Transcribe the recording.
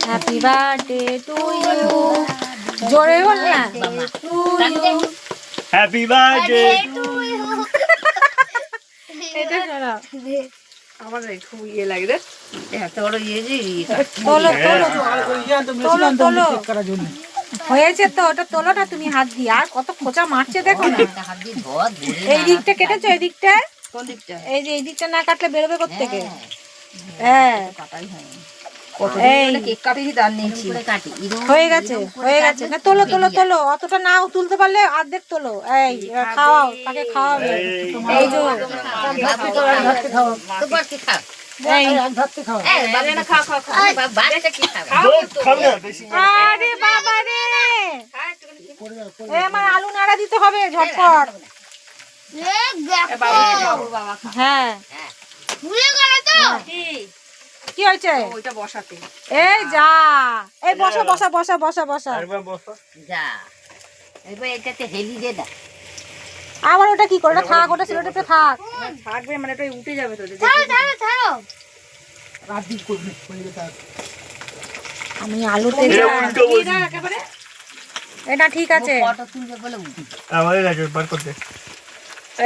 Happy birthday to you. জোরে বল না। Happy birthday এটা শোনো। আমার খুব ইয়ে লাগে রে, এত বড় ইয়ে যে তোলো তোলো তোলো তোলো। হয়েছে তো, ওটা তোলো না তুমি হাত দিয়ে। আর কত খোঁচা মারছে দেখো না। হাত দিয়ে ধর ধরে এই দিকটা কেটেছো, এই দিকটা, কোন দিকটা? এই যে এই দিকটা না কাটলে বেরোবে কোত্থেকে? হ্যাঁ কাটাই হয়নি। এই কেক কাটিনি তার নিয়েছি কাটি হয়ে গেছে হয়ে গেছে। না তোলো তোলো তোলো, অতটা নাও, তুলতে পারলে অর্ধেক তোলো। এই এবার খাওয়াও, তাকে খাওয়াবে। এই যে তোমার কি খাও? এই বাচ্চা কি খাবে? খাবে না বেশি আরে বাবা রে, এ আমার আলু নাড়া দিতে হবে ঝটপট। হ্যাঁ কি হয়েছে? ওইটা বসাতে এই যা, এই বসা বসা বসা বসা বসা। একবার বসো যা, এবার এটাতে হেলি দে না। আবার ওটা কি করে? ওটা থাক, ওটা সিলেটে থাক। থাকবে মানে এটা উঠে যাবে তো। আমি আলুতে এটা উল্টো বলছি এটা ঠিক আছে। ফটো তুলবে বলে উঠে আমাদের কাছে বার করতে